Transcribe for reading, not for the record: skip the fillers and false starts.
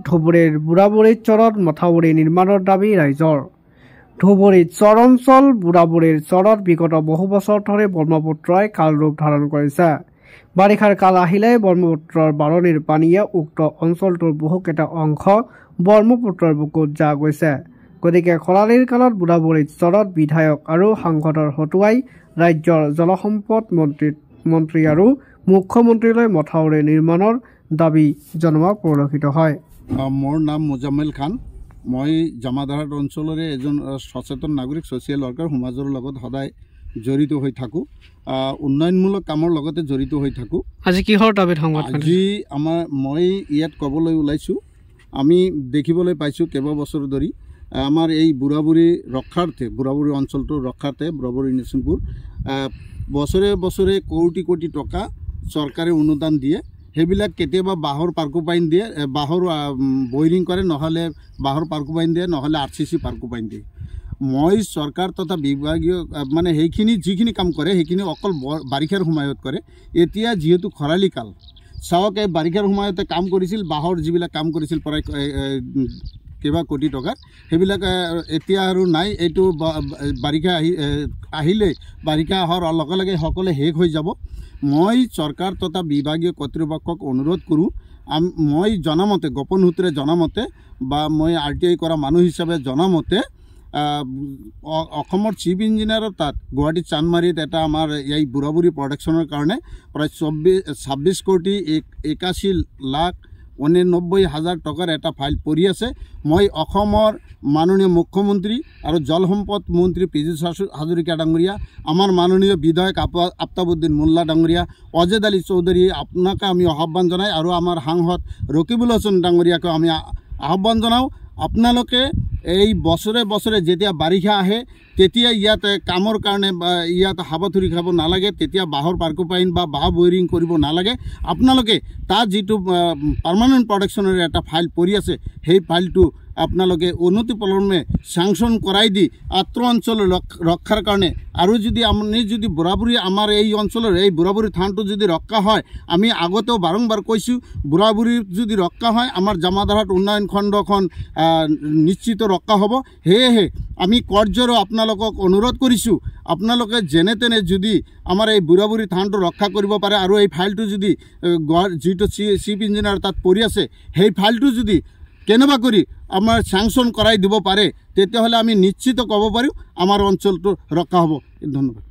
ধুবুৰীৰ বুঢ়াবুঢ়ীৰ চৰত মথাউৰি নিৰ্মাণৰ দাবী ৰাইজৰ। ধুবুৰীত চৰ অঞ্চল বুঢ়াবুঢ়ীৰ চৰত বিগত বহু বছৰ ধৰি ব্ৰহ্মপুত্ৰই কাল ৰূপ ধাৰণ কৰিছে। বাৰিষাৰ কাল আহিলে ব্ৰহ্মপুত্ৰৰ বাৰণীৰ পানীয়ে উক্ত অঞ্চলটোৰ বহুকেইটা অংশ ব্ৰহ্মপুত্ৰৰ বুকুত যা গৈছে। গতিকে খৰালিৰ কালত বুঢ়াবুঢ়ীত চৰত বিধায়ক আৰু সাংসদৰ হতুৱাই ৰাজ্যৰ জলসম্পদ মন্ত্ৰী আৰু মুখ্যমন্ত্ৰীলৈ মথাউৰি নিৰ্মাণৰ দাবী জনোৱা পৰিলক্ষিত হয়। মোৰ নাম মুজাম্মিল খান। মই জামাদাহাট অঞ্চলৰে এজন সচেতন নাগৰিক ছ'চিয়েল ৱৰ্কাৰ সমাজৰ লগত সদায় জড়িত হৈ থাকোঁ। উন্নয়নমূলক কামৰ লগতে জড়িত হৈ থাকোঁ। আজি কিহৰ দাবীত আজি মই ইয়াত ক'বলৈ ওলাইছোঁ, আমি দেখিবলৈ পাইছোঁ কেইবাবছৰ ধৰি আমাৰ এই বুঢ়াবুঢ়ী ৰক্ষাৰ্থে, বুঢ়াবুঢ়ী অঞ্চলটোৰ ৰক্ষাৰ্থে বুঢ়াবুঢ়ী নৰসিংপুৰ বছৰে বছৰে কোটি কোটি টকা চৰকাৰে অনুদান দিয়ে। সেইবিলাক কেতিয়াবা বাঁহৰ পাৰ্কোপাইন দিয়ে, বাঁহৰ বয়ৰিং কৰে, নহ'লে বাঁহৰ পাৰ্কোপাইন দিয়ে, নহ'লে RCC পাৰ্কোপাইন দিয়ে। মই চৰকাৰ তথা বিভাগীয় মানে সেইখিনি যিখিনি কাম কৰে সেইখিনি অকল বাৰিষাৰ সময়ত কৰে। এতিয়া যিহেতু খৰালি কাল, চাওক এই বাৰিষাৰ সময়তে কাম কৰিছিল, বাঁহৰ যিবিলাক কাম কৰিছিল প্ৰায় কেইবা কোটি টকাৰ, সেইবিলাক এতিয়া আৰু নাই। এইটো বাৰিষা আহিলে বাৰিষা অহাৰ লগে লগে সকলোৱে শেষ হৈ যাব। মই চৰকাৰ তথা বিভাগীয় কৰ্তৃপক্ষক অনুৰোধ কৰোঁ, মই জনামতে, গোপন সূত্ৰে জনামতে বা মই RTI কৰা মানুহ হিচাপে জনামতে অসমৰ চিফ ইঞ্জিনিয়াৰৰ তাত গুৱাহাটীত চান্দমাৰীত এটা আমাৰ এই বুঢ়াবুঢ়ী প্ৰটেকশ্যনৰ কাৰণে প্ৰায় 26 কোটি 81,89,000 টকাৰ এটা ফাইল পৰি আছে। মই অসমৰ মাননীয় মুখ্যমন্ত্ৰী আৰু জলসম্পদ মন্ত্ৰী পীযুষ হাজৰিকা ডাঙৰীয়া, আমাৰ মাননীয় বিধায়ক আফতাবুদ্দিন মোল্লা ডাঙৰীয়া, অজেদ আলী চৌধুৰী, আপোনাকে আমি আহ্বান জনাই আৰু আমাৰ সাংসদ ৰকিবুল হাছান ডাঙৰীয়াকে আমি আহ্বান জনাওঁ, আপোনালোকে এই বছৰে বছৰে যেতিয়া বাৰিষা আহে তেতিয়া ইয়াত কামৰ কাৰণে ইয়াত হাবাথুৰি খাব নালাগে, তেতিয়া বাঁহৰ পাৰ্কোপাইন বা বাঁহ বয়ৰিং কৰিব নালাগে। আপোনালোকে তাত যিটো পাৰ্মানেণ্ট প্ৰটেকশ্যনৰ এটা ফাইল পৰি আছে সেই ফাইলটো আপোনালোকে অনতিপলমে চেংচন কৰাই দি আত্ৰ অঞ্চল ৰক্ষাৰ কাৰণে আৰু যদি আপুনি যদি বুঢ়াবুঢ়ী আমাৰ এই অঞ্চলৰ এই বুঢ়াবুঢ়ী থানটো যদি ৰক্ষা হয়, আমি আগতেও বাৰম্বাৰ কৈছোঁ বুঢ়াবুঢ়ী যদি ৰক্ষা হয় আমাৰ জামাদাহাট উন্নয়ন খণ্ডখন নিশ্চিত ৰক্ষা হ'ব। সেয়েহে আমি কৰ্জৰো আপোনালোকক অনুৰোধ কৰিছোঁ, আপোনালোকে যেনে তেনে যদি আমাৰ এই বুঢ়াবুঢ়ী থানটো ৰক্ষা কৰিব পাৰে আৰু এই ফাইলটো যদি যিটো চিফ ইঞ্জিনিয়াৰ তাত পৰি আছে সেই ফাইলটো যদি কেনেবা কৰি আমাৰ চেংচন কৰাই দিব পাৰে, তেতিয়াহ'লে আমি নিশ্চিত ক'ব পাৰোঁ আমাৰ অঞ্চলটো ৰক্ষা হ'ব। ধন্যবাদ।